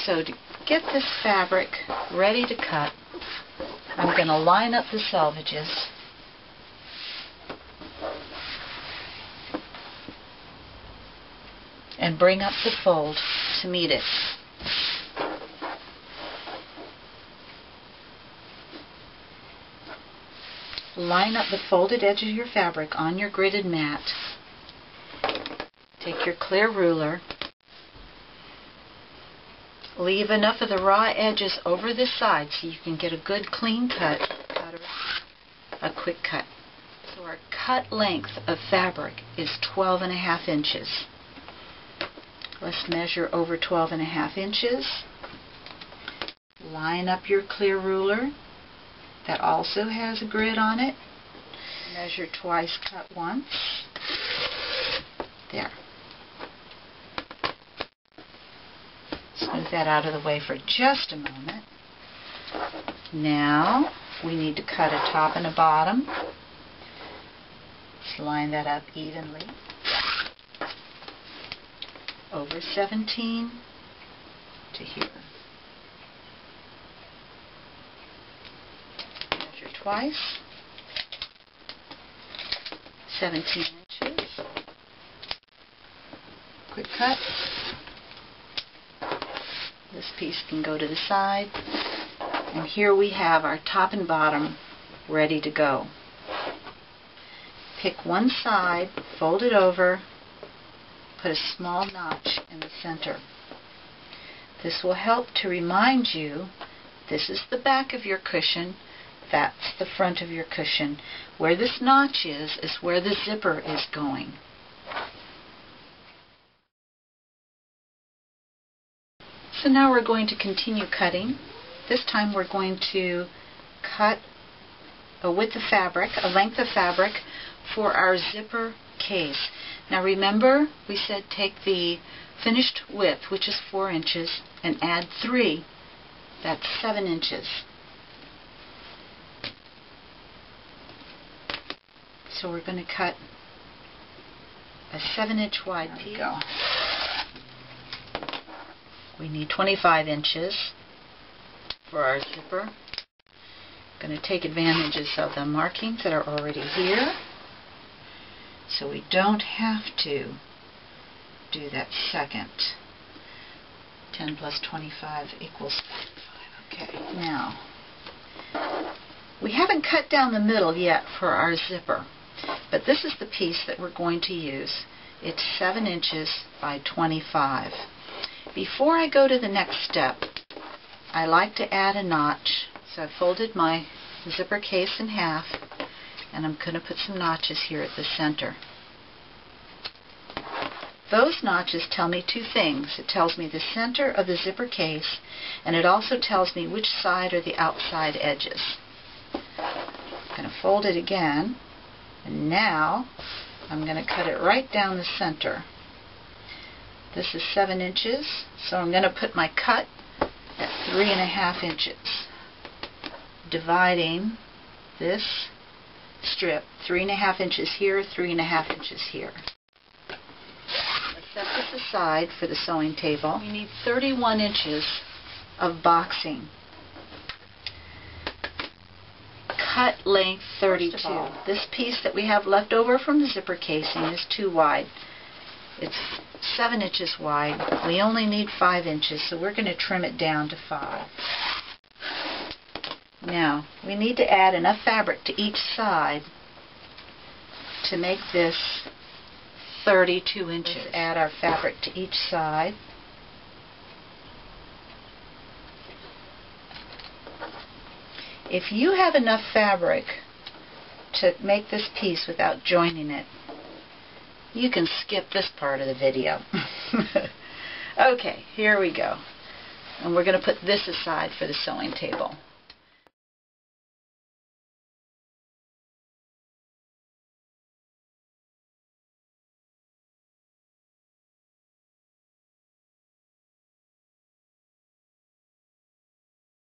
So to get this fabric ready to cut, I'm going to line up the selvages and bring up the fold to meet it. Line up the folded edge of your fabric on your gridded mat. Take your clear ruler. Leave enough of the raw edges over this side so you can get a good clean cut, a quick cut. So our cut length of fabric is 12.5 inches. Let's measure over 12.5 inches. Line up your clear ruler. That also has a grid on it. Measure twice, cut once. There. Smooth that out of the way for just a moment. Now we need to cut a top and a bottom. Let's line that up evenly. Over 17 to here. Measure twice. 17 inches. Quick cut. This piece can go to the side. And here we have our top and bottom ready to go. Pick one side, fold it over, put a small notch in the center. This will help to remind you this is the back of your cushion, that's the front of your cushion. Where this notch is where the zipper is going. So now we're going to continue cutting. This time we're going to cut a width of fabric, a length of fabric for our zipper case. Now remember, we said take the finished width, which is 4 inches, and add 3. That's 7 inches. So we're going to cut a 7-inch wide piece. We need 25 inches for our zipper. Going to take advantages of the markings that are already here, so we don't have to do that second. 10 plus 25 equals 45. Okay, now we haven't cut down the middle yet for our zipper, but this is the piece that we're going to use. It's 7 inches by 25. Before I go to the next step, I like to add a notch. So I folded my zipper case in half, and I'm going to put some notches here at the center. Those notches tell me two things. It tells me the center of the zipper case, and it also tells me which side are the outside edges. I'm going to fold it again, and now I'm going to cut it right down the center. This is 7 inches, so I'm going to put my cut at 3.5 inches. Dividing this strip, 3.5 inches here, 3.5 inches here. Let's set this aside for the sewing table. We need 31 inches of boxing. Cut length 32. This piece that we have left over from the zipper casing is too wide. It's 7 inches wide. We only need 5 inches, so we're going to trim it down to 5. Now, we need to add enough fabric to each side to make this 32 inches. Let's add our fabric to each side. If you have enough fabric to make this piece without joining it, you can skip this part of the video. Okay, here we go. And we're going to put this aside for the sewing table.